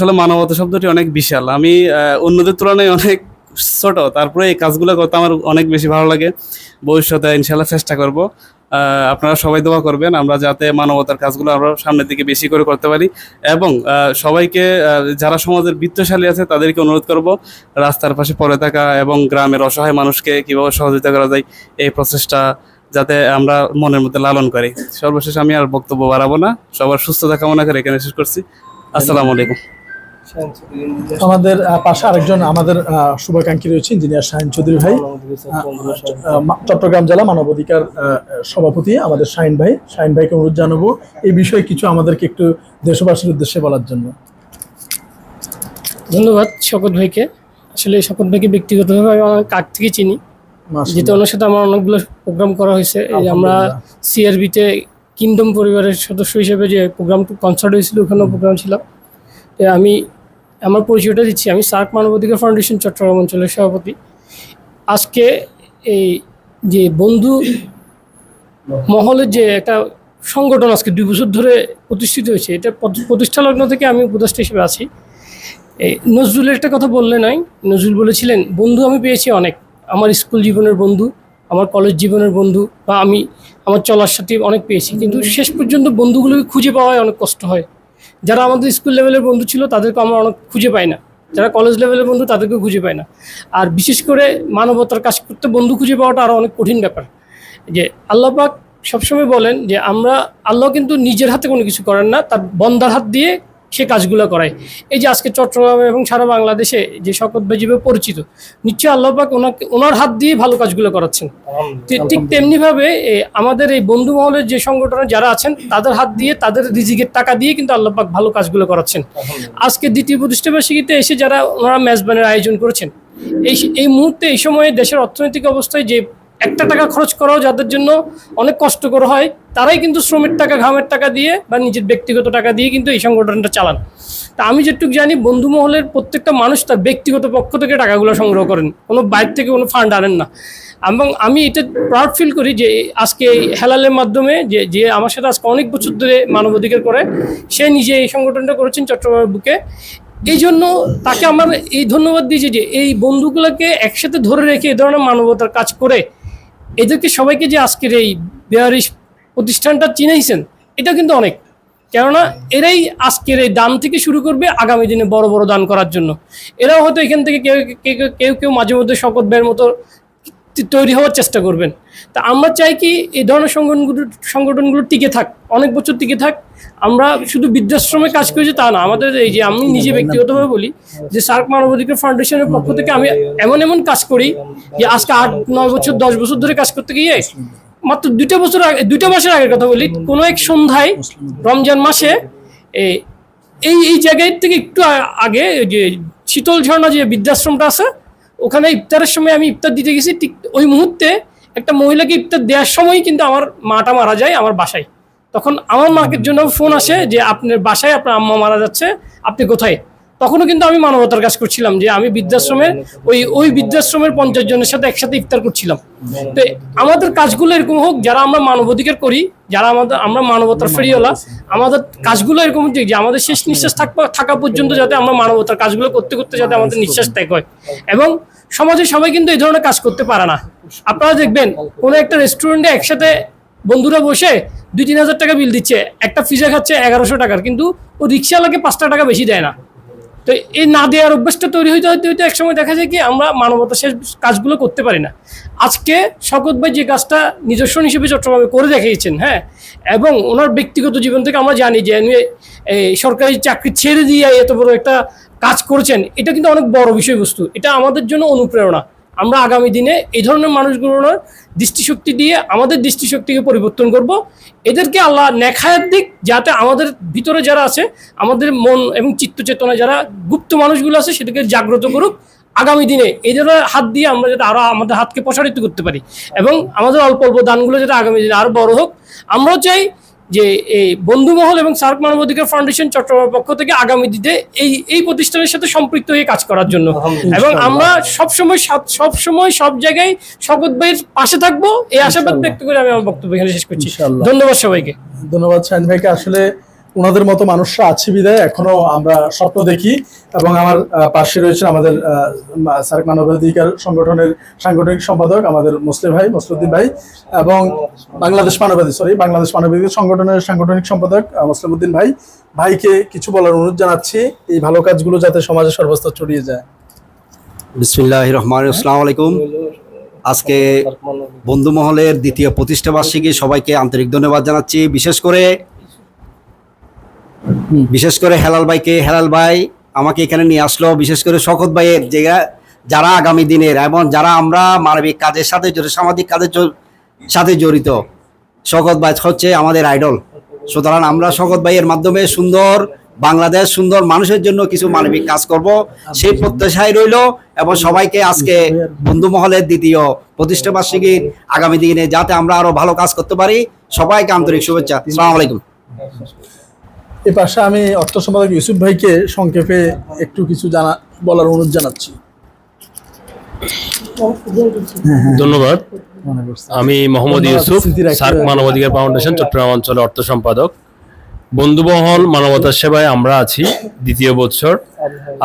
আসলে মানবতা শব্দটি অনেক বিশাল। আমি অন্যদের তুলনায় অনেক ছোট, তারপরে এই কাজগুলো করতে আমার অনেক বেশি ভালো লাগে। ভবিষ্যতে ইনশাল্লাহ চেষ্টা করব। আপনারা সবাই দোয়া করবেন আমরা যাতে মানবতার কাজগুলো আমরা সামনের দিকে বেশি করে করতে পারি। এবং সবাইকে যারা সমাজের বিত্তশালী আছে তাদেরকে অনুরোধ করব রাস্তার পাশে পড়ে থাকা এবং গ্রামের অসহায় মানুষকে কীভাবে সহযোগিতা করা যায় এই প্রচেষ্টা যাতে আমরা মনের মধ্যে লালন করি। সর্বশেষ আমি আর বক্তব্য বাড়াবো না, সবার সুস্থতা কামনা করে এখানে শেষ করছি। আসসালামু আলাইকুম। আমাদের পাশে আরেকজন আমাদের শুভাকাঙ্ক্ষী রয়েছে ইঞ্জিনিয়ার শাহিন চৌধুরী ভাই, চট্টগ্রাম জেলা মানবাধিকার সভাপতি আমাদের শাহিন ভাই। শাহিন ভাইকে অনুরোধ জানাবো এই বিষয়ে কিছু আমাদেরকে একটু দেশবাসীর উদ্দেশ্যে বলার জন্য। ধন্যবাদ শকত ভাইকে। আসলে শকত ভাইকে ব্যক্তিগতভাবে আমি অনেক আগ থেকে চিনি, যেহেতু ওনার সাথে আমার অনেকগুলো প্রোগ্রাম করা হয়েছে। এই আমরা সিআরবিতে কিংডম পরিবারের সদস্য হিসেবে যে প্রোগ্রাম কনসার্ট হয়েছিল ওখানেও প্রোগ্রাম ছিলাম। আমি আমার পরিচয়টা দিচ্ছি, আমি সার্ক মানবাধিকার ফাউন্ডেশন চট্টগ্রাম অঞ্চলের সভাপতি। আজকে এই যে বন্ধু মহলের যে একটা সংগঠন আজকে 2 বছর ধরে প্রতিষ্ঠিত হয়েছে, এটা প্রতিষ্ঠা লগ্ন থেকে আমি উপদেষ্টা হিসেবে আছি। এই নজরুলের একটা কথা বললে নাই, নজরুল বলেছিলেন বন্ধু আমি পেয়েছি অনেক, আমার স্কুল জীবনের বন্ধু, আমার কলেজ জীবনের বন্ধু, বা আমি আমার চলার সাথে অনেক পেয়েছি, কিন্তু শেষ পর্যন্ত বন্ধুগুলোকে খুঁজে পাওয়ায় অনেক কষ্ট হয়। যারা আমাদের স্কুল লেভেলের বন্ধু ছিল তাদেরকে আমরা অনেক খুঁজে পাই না, যারা কলেজ লেভেলের বন্ধু তাদেরকেও খুঁজে পাই না। আর বিশেষ করে মানবতার কাজ করতে বন্ধু খুঁজে পাওয়াটা আরও অনেক কঠিন ব্যাপার। যে আল্লাহ পাক সবসময় বলেন যে আল্লাহ কিন্তু নিজের হাতে কোনো কিছু করেন না, তার বন্দার হাত দিয়ে সে কাজগুলো করায়। এই যে আজকে চট্টগ্রামে এবং সারা বাংলাদেশে যে শকত ভাই যেভাবে পরিচিত, নিশ্চয়ই আল্লাহ পাক ওনার হাত দিয়ে ভালো কাজগুলো করাচ্ছেন। ঠিক তেমনিভাবে আমাদের এই বন্ধু মহলের যে সংগঠনে যারা আছেন তাদের হাত দিয়ে, তাদের রিজিকের টাকা দিয়ে কিন্তু আল্লাহ পাক ভালো কাজগুলো করাচ্ছেন। আজকে দ্বিতীয় প্রতিষ্ঠাবার্ষিকীতে এসে যারা ওনারা মেজবানের আয়োজন করেছেন, এই মুহূর্তে এই সময়ে দেশের অর্থনৈতিক অবস্থায় যে একটা টাকা খরচ করাও যাদের জন্য অনেক কষ্টকর হয়, তারাই কিন্তু শ্রমের টাকা, ঘামের টাকা দিয়ে বা নিজের ব্যক্তিগত টাকা দিয়ে কিন্তু এই সংগঠনটা চালান। তা আমি যেটুকু জানি বন্ধু মহলের প্রত্যেকটা মানুষ তার ব্যক্তিগত পক্ষ থেকে টাকাগুলো সংগ্রহ করেন, কোনো বাইরে থেকে কোনো ফান্ড আনেন না। এবং আমি এটা প্রাউড ফিল করি যে আজকে এই হেলালের মাধ্যমে যে আমার সাথে আজকে অনেক বছর ধরে মানবাধিকার করে, সে নিজে এই সংগঠনটা করেছেন চট্টগ্রামের বুকে। এই জন্য তাকে আমার এই ধন্যবাদ দিয়েছি যে এই বন্ধুগুলোকে একসাথে ধরে রেখে এ ধরনের মানবতার কাজ করে এদেরকে সবাইকে যে আজকের এই বেয়ারিশ প্রতিষ্ঠানটা চিনাইছেন, এটা কিন্তু অনেক। কেননা এরাই আজকের এই দান থেকে শুরু করবে আগামী দিনে বড় বড় দান করার জন্য। এরাও হয়তো এখান থেকে কেউ মাঝে মধ্যে শকত ভাইয়ের মতো তৈরি হওয়ার চেষ্টা করবেন। তা আমরা চাই কি এই ধরনের সংগঠনগুলো টিকে থাক, অনেক বছর টিকে থাক। আমরা শুধু বৃদ্ধাশ্রমে কাজ করেছি তা না, আমাদের এই যে আমি নিজে ব্যক্তিগতভাবে বলি যে সার্ক মানবাধিকার ফাউন্ডেশনের পক্ষ থেকে আমি এমন কাজ করি যে আজকে 8-9 বছর 10 বছর ধরে কাজ করতে গিয়ে মাত্র 2 মাসের আগের কথা বলি, কোনো এক সন্ধ্যায় রমজান মাসে এই জায়গায় থেকে একটু আগে যে শীতল ঝর্ণা যে বৃদ্ধাশ্রমটা আছে, ওখানে ইফতারের সময় আমি ইফতার দিতে গেছি। ঠিক ওই মুহূর্তে একটা মহিলাকে ইফতার দেওয়ার সময় কিন্তু আমার মাটা মারা যায় আমার বাসায়। তখন আমার মাকের জন্য ফোন আসে যে আপনার বাসায় আপনার আম্মা মারা যাচ্ছে, আপনি কোথায়? তখনও কিন্তু আমি মানবতার কাজ করছিলাম, যে আমি বৃদ্ধাশ্রমের ওই বৃদ্ধাশ্রমের 50 জনের সাথে একসাথে ইফতার করছিলাম। তো আমাদের কাজগুলো এরকম হোক, যারা আমরা মানবাধিকার করি, যারা আমরা মানবতার ফেরিওয়ালা, আমাদের কাজগুলো এরকম যে আমাদের শেষ নিঃশ্বাস থাকা পর্যন্ত যাতে আমরা মানবতার কাজগুলো করতে করতে যাতে আমাদের নিঃশ্বাস ত্যাগ হয়। এবং সমাজে সবাই কিন্তু এই ধরনের কাজ করতে পারে না। আপনারা দেখবেন কোনো একটা রেস্টুরেন্টে একসাথে বন্ধুরা বসে 2-3 হাজার টাকা বিল দিচ্ছে, একটা পিজা খাচ্ছে 1100 টাকার, কিন্তু ও রিক্সাওয়ালাকে 5টা টাকা বেশি দেয় না। তো এই না দেওয়ার অভ্যাসটা তৈরি হইতে একসময় দেখা যায় কি আমরা মানবতা শেষ কাজগুলো করতে পারি না। আজকে শকত ভাই যে কাজটা নিদর্শন হিসেবে চট্টগ্রামে করে দেখিয়েছেন, হ্যাঁ, এবং ওনার ব্যক্তিগত জীবন থেকে আমরা জানি যে সরকারি চাকরি ছেড়ে দিয়ে এত বড় একটা কাজ করেছেন, এটা কিন্তু অনেক বড় বিষয়বস্তু। এটা আমাদের জন্য অনুপ্রেরণা। আমরা আগামী দিনে এই ধরনের মানুষগুলোর দৃষ্টিশক্তি দিয়ে আমাদের দৃষ্টিশক্তিকে পরিবর্তন করব। এদেরকে আল্লাহ নেখায়াত দিক, যাতে আমাদের ভিতরে যারা আছে, আমাদের মন এবং চিত্তচেতনা যারা গুপ্ত মানুষগুলো আছে, সেটাকে জাগ্রত করুক। আগামী দিনে এদের হাত দিয়ে আমরা যাতে আরও আমাদের হাতকে প্রসারিত করতে পারি, এবং আমাদের অল্প অল্প দানগুলো যাতে আগামী দিনে আরও বড় হোক। আমরাও চাই যে এই বন্ধুমহল এবং সার্ক মানবাধিকার ফাউন্ডেশন চট্টগ্রামের পক্ষ থেকে আগামী দিনে এই প্রতিষ্ঠানের সাথে সম্পৃক্ত হয়ে কাজ করার জন্য, এবং আমরা সবসময় সব জায়গায় শকত ভাইয়ের পাশে থাকবো, এই আশাবাদ ব্যক্ত করে আমি আমার বক্তব্য এখানে শেষ করছি। ধন্যবাদ সবাইকে। ধন্যবাদ শাহিন ভাইকে। আসলে ওনাদের মতো মানুষরা আছে বিদায় এখনো আমরা স্বপ্ন দেখি। এবং আমার পাশে রয়েছেন আমাদের সার্ক মানবাধিকার সংগঠনের সাংগঠনিক সম্পাদক আমাদের মুসলিউদ্দিন ভাই, এবং বাংলাদেশ মানবাধিকার সংগঠনের সাংগঠনিক সম্পাদক মুসলিউদ্দিন ভাই। ভাইকে কিছু বলার অনুরোধ জানাচ্ছি, এই ভালো কাজগুলো যাতে সমাজে সর্বস্তর ছড়িয়ে যায়। বিসমিল্লাহির রহমানির রহিম। আসসালামু আলাইকুম। আজকে বন্ধু মহলের দ্বিতীয় প্রতিষ্ঠা বার্ষিকী, সবাইকে আন্তরিক ধন্যবাদ জানাচ্ছি। বিশেষ করে হেলাল ভাই আমাকে এখানে নিয়ে আসলো, বিশেষ করে শওকত ভাইয়ের যারা আগামী দিনের এবং যারা আমরা মানবিক কাজের সাথে সামাজিক কাজের সাথে জড়িত, শওকত ভাই হচ্ছে আমাদের আইডল। সুতরাং আমরা শওকত ভাইয়ের মাধ্যমে সুন্দর বাংলাদেশ, সুন্দর মানুষের জন্য কিছু মানবিক কাজ করব, সেই প্রত্যাশাই রইল। এবং সবাইকে আজকে বন্ধু মহলের দ্বিতীয় প্রতিষ্ঠা বার্ষিকীর আগামী দিনে যাতে আমরা আরো ভালো কাজ করতে পারি, সবাইকে আন্তরিক শুভেচ্ছা। আসসালামু আলাইকুম। এ পাশে আমি অর্থ সম্পাদক ইউসুফ ভাইকে সংক্ষেপে একটু কিছু বলার অনুরোধ জানাচ্ছি। ধন্যবাদ। আমি মোহাম্মদ ইউসুফ, সার্ক মানবাধিকার ফাউন্ডেশন চট্টগ্রাম অঞ্চলের অর্থ সম্পাদক। বন্ধুমহল মানবতার সেবায় আমরা আছি দ্বিতীয় বছর।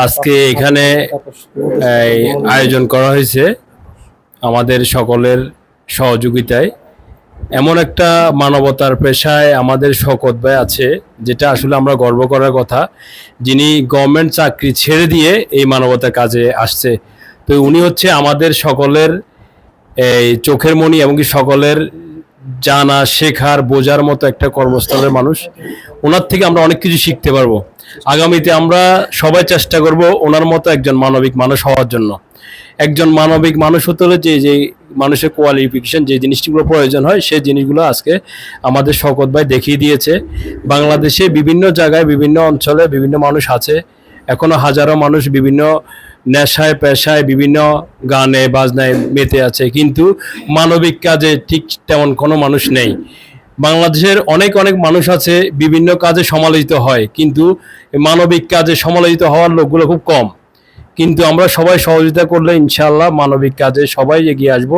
আজকে এখানে আয়োজন করা হয়েছে আমাদের সকলের সহযোগিতায়। এমন একটা মানবতার পেশায় আমাদের শওকত ভাই আছে, যেটা আসলে আমরা গর্ব করার কথা, যিনি গভর্নমেন্ট চাকরি ছেড়ে দিয়ে এই মানবতার কাজে আসছে। তো উনি হচ্ছে আমাদের সকলের এই চোখের মণি এবং কি সকলের জানা, শেখার, বোঝার মতো একটা কর্মস্থলের মানুষ। ওনার থেকে আমরা অনেক কিছু শিখতে পারবো। আগামীতে আমরা সবাই চেষ্টা করব ওনার মতো একজন মানবিক মানুষ হওয়ার জন্য। একজন মানবিক মানুষ হতে হলে যে মানুষের কোয়ালিফিকেশন, যে জিনিসগুলো প্রয়োজন হয়, সেই জিনিসগুলো আজকে আমাদের শওকত ভাই দেখিয়ে দিয়েছে। বাংলাদেশে বিভিন্ন জায়গায়, বিভিন্ন অঞ্চলে বিভিন্ন মানুষ আছে, এখনো হাজারো মানুষ বিভিন্ন নেশায় পেশায়, বিভিন্ন গানে বাজনায় মেতে আছে, কিন্তু মানবিক কাজে ঠিক তেমন কোনো মানুষ নেই। বাংলাদেশের অনেক মানুষ আছে বিভিন্ন কাজে সমালোচিত হয়, কিন্তু মানবিক কাজে সমালোচিত হওয়ার লোকগুলো খুব কম। কিন্তু আমরা সবাই সহযোগিতা করলে ইনশাআল্লাহ মানবিক কাজে সবাই এগিয়ে আসব।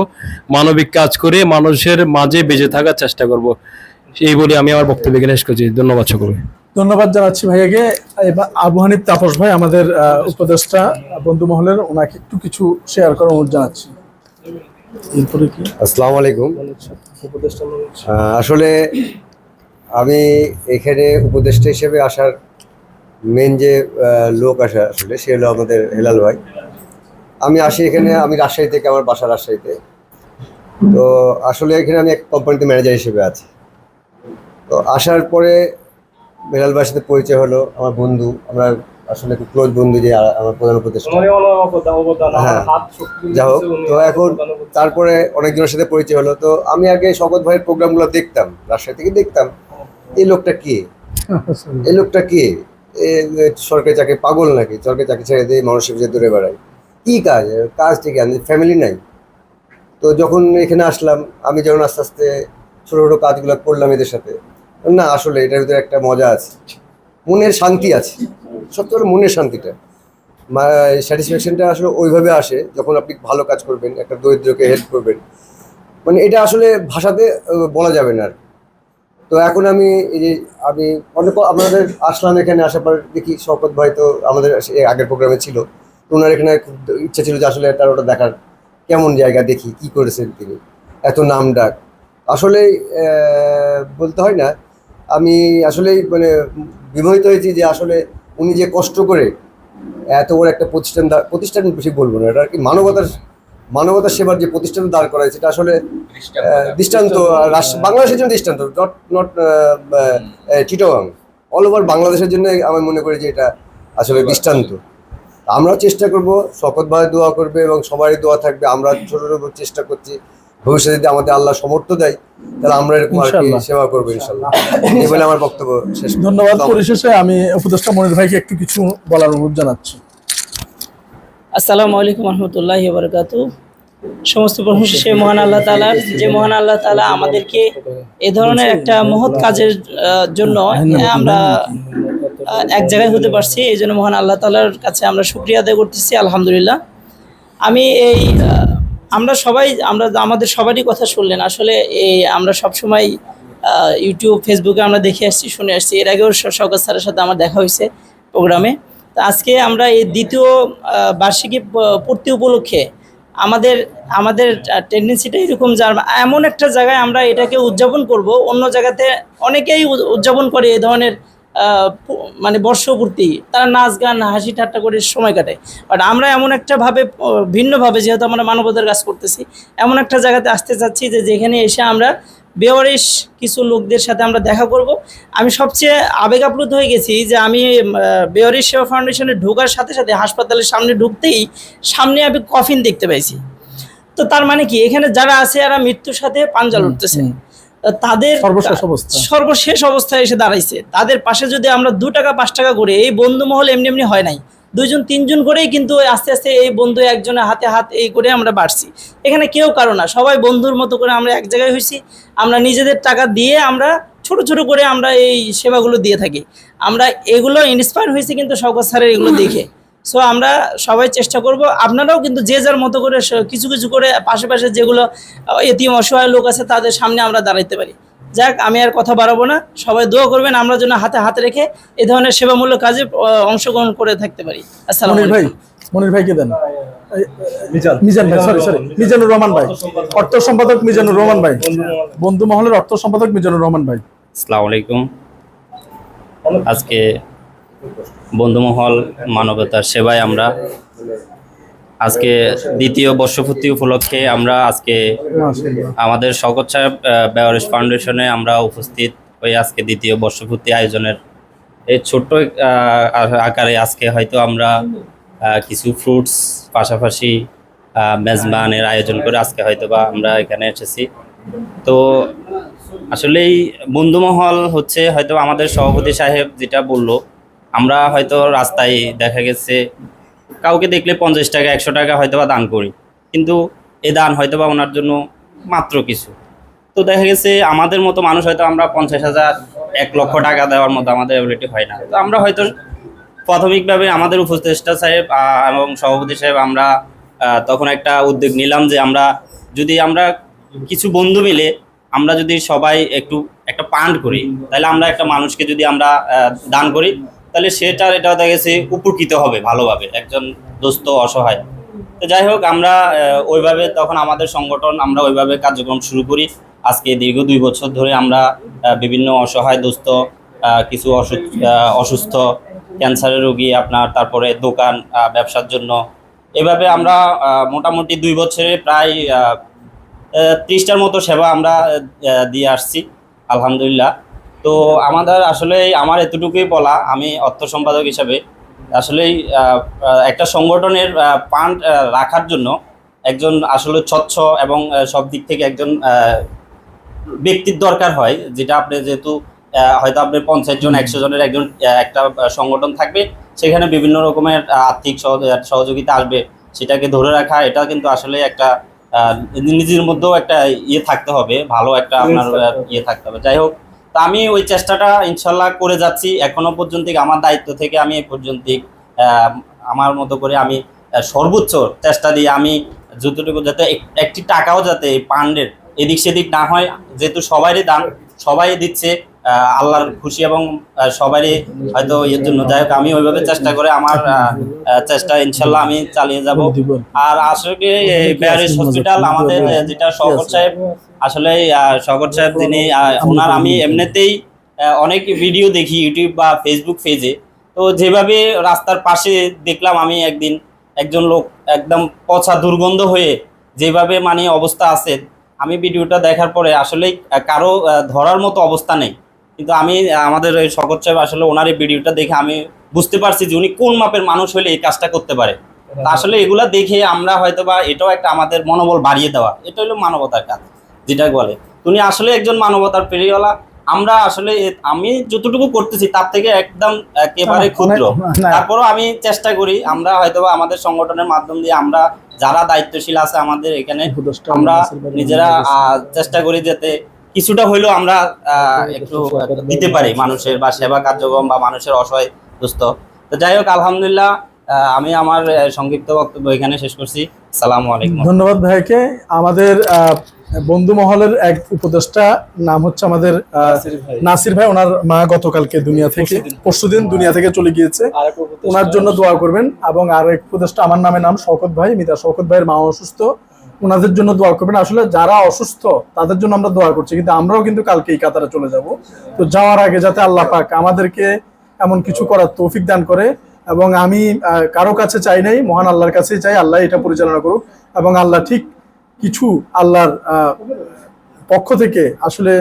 মানবিক কাজ করে মানুষের মাঝে বেঁচে থাকার চেষ্টা করব, এই বলে আমি আমার বক্তব্য এখানে শেষ করছি। ধন্যবাদ সকলকে। ধন্যবাদ জানাচ্ছি ভাইয়াকে। এবার আবু হানিফ তাপস ভাই আমাদের উপদেষ্টা বন্ধু মহলের, ওনাকে একটু কিছু শেয়ার করার অনুরোধ জানাচ্ছি। এরপরে কি? আসসালামু আলাইকুম। আসলে আমি এখানে উপদেষ্টা হিসেবে আসার মেন যে লোক আসা আসলে সে হলো আমাদের হেলাল ভাই। আমি আসি এখানে, আমি রাজশাহী থেকে, আমার বাসা রাজশাহীতে। তো আসলে এখানে আমি এক কোম্পানিতে ম্যানেজার হিসেবে আছি। তো আসার পরে হেলাল ভাইয়ের সাথে পরিচয় হলো, আমার বন্ধু, আমরা আসলে খুব ক্লোজ বন্ধু, যে আমার প্রধান উপদেষ্টা। হ্যাঁ, যা হোক। তো এখন তারপরে অনেকজনের সাথে পরিচয় হলো। তো আমি আগে শওকত ভাইয়ের প্রোগ্রামগুলো দেখতাম, রাজশাহী থেকে দেখতাম। এই লোকটা কে? সরকারি চাকরি পাগল নাকি? সরকারি চাকরি ছেড়ে দিয়ে মানুষের পিছিয়ে দূরে বেড়ায়, কি কাজ ঠিক আছে, ফ্যামিলি নাই। তো যখন এখানে আসলাম, আমি যখন আস্তে আস্তে ছোটো ছোটো কাজগুলো করলাম এদের সাথে, না আসলে এটার ভিতরে একটা মজা আছে, মনের শান্তি আছে। সত্যি করে মনের শান্তিটা, স্যাটিসফ্যাকশনটা আসলে ওইভাবে আসে যখন আপনি ভালো কাজ করবেন, একটা দরিদ্রকে হেল্প করবেন। মানে এটা আসলে ভাষাতে বলা যাবে না আর। তো এখন আমি অনেক আপনাদের আসলাম, এখানে আসার পর দেখি শওকত ভাই তো আমাদের আগের প্রোগ্রামে ছিল। তো ওনার এখানে খুব ইচ্ছা ছিল যে আসলে ওটা দেখার, কেমন জায়গা, দেখি কি করেছেন তিনি, এত নাম ডাক। আসলে বলতে হয় না, আমি আসলেই মানে বিমোহিত হয়েছি যে আসলে উনি যে কষ্ট করে এত বড় একটা প্রতিষ্ঠান বেশি বলবো না, এটা আর কি মানবতার সেবার যে প্রতিষ্ঠান দাঁড় করা হয়েছে, এটা আসলে দৃষ্টান্ত, বাংলাদেশের জন্য দৃষ্টান্ত, নট চিটাগাং, অল ওভার বাংলাদেশের জন্য আমি মনে করি যে এটা আসলে দৃষ্টান্ত। আমরাও চেষ্টা করব, শওকত ভাই দোয়া করবে এবং সবারই দোয়া থাকবে। আমরা ছোট চেষ্টা করছি, ভবিষ্যতে যদি আমাদের আল্লাহ সমর্থ দেয় তাহলে আমরা এরকম আর কি সেবা করবো ইনশাল্লাহ। এই বলে আমার বক্তব্য শেষ। ধন্যবাদ। পরিশেষে আমি উপদেষ্টা মনির ভাইকে একটু কিছু বলার অনুরোধ জানাচ্ছি। আসসালামু আলাইকুম রহমতুল্লাহি ওয়া বারাকাতুহু। সমস্ত প্রশংসা সেই মহান আল্লাহ তাআলার, যে মহান আল্লাহ তাআলা আমাদেরকে এ ধরনের একটা মহৎ কাজের জন্য আমরা এক জায়গায় হতে পারছি। এই জন্য মহান আল্লাহ তাআলার কাছে আমরা শুকরিয়া আদায় করতেছি, আলহামদুলিল্লাহ। আমি আমরা আমাদের সবারই কথা শুনলেন। আসলে আমরা সবসময় ইউটিউব ফেসবুকে আমরা দেখে আসছি, শুনে আসছি। এর আগেও শওকত স্যারের সাথে আমার দেখা হয়েছে প্রোগ্রামে। তো আজকে আমরা এই দ্বিতীয় বার্ষিকী পূর্তি উপলক্ষে আমাদের আমাদের টেন্ডেন্সিটা এরকম, যার এমন একটা জায়গায় আমরা এটাকে উদযাপন করব। অন্য জায়গাতে অনেকেই উদযাপন করে এই ধরনের মানে বর্ষপূর্তি, তারা নাচ গান হাসি ঠাট্টা করে সময় কাটায়। বাট আমরা এমন একটা ভাবে ভিন্নভাবে, যেহেতু আমরা মানবতার কাজ করতেছি, এমন একটা জায়গাতে আসতে চাচ্ছি যেখানে এসে আমরা বেওয়ারিশ কিছু লোকদের সাথে আমরা দেখা করব। আমি সবচেয়ে আবেগ আপ্লুত হয়ে গেছি যে আমি বেওয়ারিশ সেবা ফাউন্ডেশনে ঢোকার সাথে সাথে হাসপাতালের সামনে ঢুকতেই সামনে আমি কফিন দেখতে পাইছি। তো তার মানে কি, এখানে যারা আছে এরা মৃত্যুর সাথে পাঞ্জা লড়তেছে, তাদের সর্বশেষ অবস্থায় এসে দাঁড়াইছে। তাদের পাশে যদি আমরা 2 টাকা 5 টাকা করে, এই বন্ধু মহল এমনি এমনি হয় নাই, 2 জন 3 জন করেই কিন্তু আস্তে আস্তে এই বন্ধু একজনের হাতে হাত এই করে আমরা বাড়ছি। এখানে কেউ কারো না, সবাই বন্ধুর মতো করে আমরা এক জায়গায় হয়েছি। আমরা নিজেদের টাকা দিয়ে আমরা ছোট ছোট করে আমরা এই সেবাগুলো দিয়ে থাকি। আমরা এগুলো ইন্সপায়ার হয়েছি কিন্তু শওকত স্যারের এগুলো দেখে। সো আমরা সবাই চেষ্টা করব, আপনারাও কিন্তু যে যার মতো করে কিছু কিছু করে পাশে যেগুলো এতিম অসহায় লোক আছে তাদের সামনে আমরা দাঁড়াইতে পারি। যাক, আমি আর কথা বাড়াবো না, সবাই দোয়া করবেন আমরা যেন হাতে হাত রেখে এই ধরনের সেবামূলক কাজে অংশগ্রহণ করে থাকতে পারি। আসসালামু আলাইকুম। মনির ভাইকে দেন। মিজান ভাই, সরি মিজানুর রহমান ভাই, অর্থ সম্পাদক মিজানুর রহমান ভাই, বন্ধু মহলের অর্থ সম্পাদক মিজানুর রহমান ভাই। আসসালামু আলাইকুম। আজকে বন্ধুমহল মানবতার সেবায় আমরা আজকে দ্বিতীয় বর্ষপূর্তি উপলক্ষে আমরা আজকে আমাদের শওকত সাহেব বেওয়ারিশ ফাউন্ডেশনে আমরা উপস্থিত হয়ে আজকে দ্বিতীয় বর্ষপূর্তি আয়োজনের এই ছোট্ট আকারে আজকে হয়তো আমরা কিছু ফ্রুটস পাশাপাশি মেজবানের আয়োজন করে আজকে হয়তো বা আমরা এখানে এসেছি। তো আসলেই বন্ধুমহল হচ্ছে হয়তো আমাদের সভাপতি সাহেব যেটা বললো, আমরা হয়তো রাস্তায় দেখা গেছে কাউকে দেখলে 50 টাকা 100 টাকা হয়তো বা দান করি, কিন্তু এই দান হয়তো বা ওনার জন্য মাত্র কিছু। তো দেখা গেছে আমাদের মতো মানুষ হয়তো আমরা 50,000 1 লক্ষ টাকা দেওয়ার মতো আমাদের অ্যাবিলিটি হয় না। তো আমরা হয়তো প্রাথমিকভাবে আমাদের উপদেষ্টা সাহেব এবং সভাপতি সাহেব আমরা তখন একটা উদ্যোগ নিলাম যে আমরা কিছু বন্ধু মিলে আমরা যদি সবাই একটা ফান্ড করি, তাহলে আমরা একটা মানুষকে যদি আমরা দান করি, তাহলে এটা দেখা গেছে উপকৃত হবে ভালোভাবে, একজন দুস্থ অসহায়। তো যাই হোক, আমরা ওইভাবে তখন আমাদের সংগঠন আমরা ওইভাবে কার্যক্রম শুরু করি। আজকে দীর্ঘ 2 বছর ধরে আমরা বিভিন্ন অসহায় দুস্থ, কিছু অসুস্থ ক্যান্সারের রোগী, তারপরে দোকান ব্যবসার জন্য, এভাবে আমরা মোটামুটি 2 বছরে প্রায় 30টার মতো সেবা আমরা দিয়ে আসছি আলহামদুলিল্লাহ। তো আমার এতটুকুই বলা, আমি অর্থ সম্পাদক হিসাবে আসলেই একটা সংগঠনের ফান্ড রাখার জন্য একজন আসলে স্বচ্ছ এবং সব দিক থেকে একজন ব্যক্তির দরকার হয়, যেটা আপনি যেহেতু হয়তো আপনার 50 জন 100 জনের একটা সংগঠন থাকবে, সেখানে বিভিন্ন রকমের আর্থিক সহযোগিতা আসবে, সেটাকে ধরে রাখা, এটা কিন্তু আসলে একটা নিজের মধ্যেও একটা থাকতে হবে, ভালো একটা আপনার থাকতে হবে। যাই হোক, তা আমি ওই চেষ্টাটা ইনশাল্লাহ করে যাচ্ছি এখনো পর্যন্ত। আমার দায়িত্ব থেকে আমি এই পর্যন্ত আমার মতো করে আমি সর্বোচ্চ চেষ্টা দিয়ে আমি যতটুকু, যাতে একটি টাকাও যাতে এই ফান্ডের এদিক সেদিক না হয়, যেহেতু সবারই দান, সবাই দিচ্ছে আল্লাহর খুশি এবং সবারই হয়তো এর জন্য। যাই হোক, আমি ওইভাবে চেষ্টা করে আমার চেষ্টা ইনশাল্লাহ আমি চালিয়ে যাব। আর আসলে বেওয়ারিশ হসপিটাল আমাদের যেটা শওকত সাহেব, আসলে শওকত সাহেব তিনি ওনার, আমি এমনিতেই অনেক ভিডিও দেখি ইউটিউব বা ফেসবুক পেজে। তো যেভাবে রাস্তার পাশে দেখলাম আমি একদিন একজন লোক একদম পচা দুর্গন্ধ হয়ে যেভাবে মানে অবস্থা আছে, আমি ভিডিওটা দেখার পরে আসলেই কারো ধরার মতো অবস্থা নেই, কিন্তু আমি আমাদের ওই শওকত সাহেব আসলে ওনার এই ভিডিওটা দেখে আমি বুঝতে পারছি যে উনি কোন মাপের মানুষ হলে এই কাজটা করতে পারে। তা আসলে এগুলা দেখে আমরা হয়তো বা এটাও একটা আমাদের মনোবল বাড়িয়ে দেওয়া, এটা হলো মানবতার কাজ যেটা বলে। উনি আসলে একজন মানবতার প্রিয়ওয়ালা। আমরা আসলে আমি যতটুকু করতেছি তার থেকে একদম একেবারে ক্ষুদ্র, তারপরও আমি চেষ্টা করি। আমরা হয়তোবা আমাদের সংগঠনের মাধ্যম দিয়ে আমরা যারা দায়িত্বশীল আছে আমাদের এখানে, আমরা নিজেরা চেষ্টা করি যাতে কিছুটা হইলেও আমরা একটু দিতে পারি মানুষের, বা সেবা কার্যক্রম বা মানুষের অসহায় দুস্থ। তো যাই হোক, আলহামদুলিল্লাহ, আমি আমার সংক্ষিপ্ত বক্তব্য এখানে শেষ করছি। আসসালামু আলাইকুম। ধন্যবাদ ভাইকে। আমাদের বন্ধু মহলের এক উপদেষ্টা নাম হচ্ছে আমাদের নাসির ভাই। ওনার মা গতকালকে পরশুদিন দুনিয়া থেকে চলে গিয়েছে। ওনার জন্য দোয়া করবেন। এবং আর এক উপদেষ্টা আমার নামে নাম শওকত ভাই, মিতা শওকত ভাইয়ের মা অসুস্থ, ওনাদের জন্য দোয়া করবেন। আসলে যারা অসুস্থ তাদের জন্য আমরা দোয়া করছি, কিন্তু আমরাও কিন্তু কালকে এই কাতারে চলে যাব। তো যাওয়ার আগে যাতে আল্লাহ পাক আমাদেরকে এমন কিছু করার তৌফিক দান করে। এবং আমি কারো কাছে চাই নাই, মহান আল্লাহর কাছেই চাই আল্লাহ এটা পরিচালনা করুক। এবং আল্লাহ ঠিক কিছু আল্লাহর পক্ষ থেকে আসলে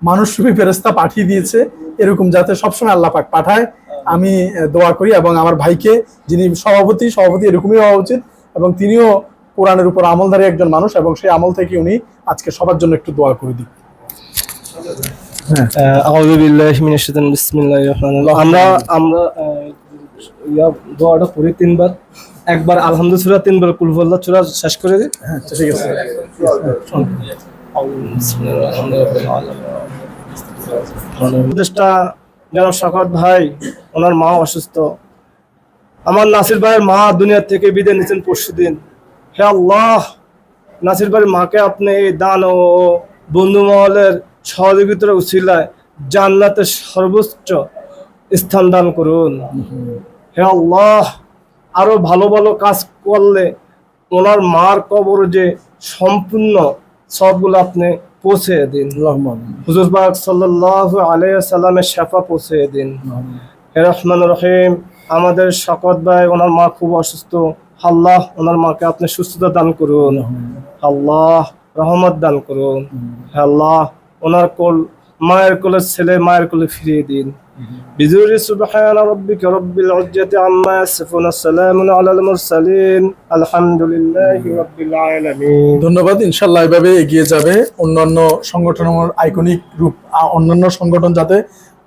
মানুষরূপী ফেরেশতা পাঠিয়ে দিয়েছে, এরকম যাতে সবসময় আল্লাহ পাক পাঠায় আমি দোয়া করি। এবং আমার ভাইকে, যিনি সভাপতি এরকমই হওয়া উচিত, এবং তিনিও কোরআনের উপর আমলধারী একজন মানুষ, এবং সেই আমল থেকে উনি আজকে সবার জন্য একটু দোয়া করে দিক। আউযু বিল্লাহি মিনাশ শাইতানির বিসমিল্লাহির রহমানির রহিম। আমরা দোয়াটা পড়ি তিনবার, একবার আলহামদুলিল্লাহ সূরা, তিনবার কুল হুয়াল্লাহ সূরা শেষ করে দিই। হ্যাঁ ঠিক আছে। উপদেষ্টা জনাব শওকত ভাই, ওনার মা অসুস্থ। আমার নাসির ভাইয়ের মা দুনিয়া থেকে বিদায় নিয়েছেন পরশুদিন। হে আল্লাহ, নাসির ভাইয়ের মাকে আপনি এই দান ও বন্ধু মহলের সহযোগিতার উসিলায় জান্নাতের সর্বোচ্চ স্থান দান করুন। হে আল্লাহ, আরো ভালো ভালো কাজ করলে ওনার মার কবর যে সম্পূর্ণ সবগুলো আপনি পৌঁছে দিন। হুজুর পাক সাল্লাল্লাহু আলাইহি ওয়াসাল্লামের শাফা পৌঁছে দিন। হে রহমানুর রহিম, আমাদের শওকত ভাই, ওনার মা খুব অসুস্থ। আল্লাহ, ওনার মাকে আপনি সুস্থতা দান করুন। আল্লাহ, রহমত দান করুন। আল্লাহ, ওনার মায়ের কোলের ছেলে মায়ের কোলে ফিরিয়ে দিন। বিজুরি সুবহান রাব্বিকা রাব্বিল ইজ্জাতি আম্মা ইয়াসিফুন, সালামুন আলাল মুরসালিন, আলহামদুলিল্লাহি রাব্বিল আলামিন। ধন্যবাদ। ইনশাআল্লাহ এভাবে এগিয়ে যাবে। অন্যান্য সংগঠনের আইকনিক রূপ, অন্যান্য সংগঠন যাতে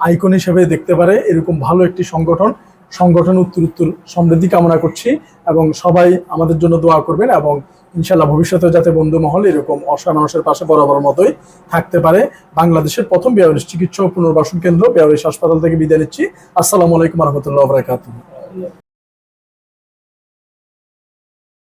আইকন হিসেবে দেখতে পারে, এরকম ভালো একটি সংগঠন উত্তর সমৃদ্ধি কামনা করছি। এবং সবাই আমাদের জন্য দোয়া করবেন, এবং ইনশাআল্লাহ ভবিষ্যতে যাতে বন্ধু মহল এরকম অসহায় মানুষের পাশে বরাবর মতোই থাকতে পারে। বাংলাদেশের প্রথম বেয়ারিশ চিকিৎসা ও পুনর্বাসন কেন্দ্র বেয়ারিশ হাসপাতাল থেকে বিদায় নিচ্ছি। আসসালামু আলাইকুম রহমতুল্লাহ বারাকাতুহু।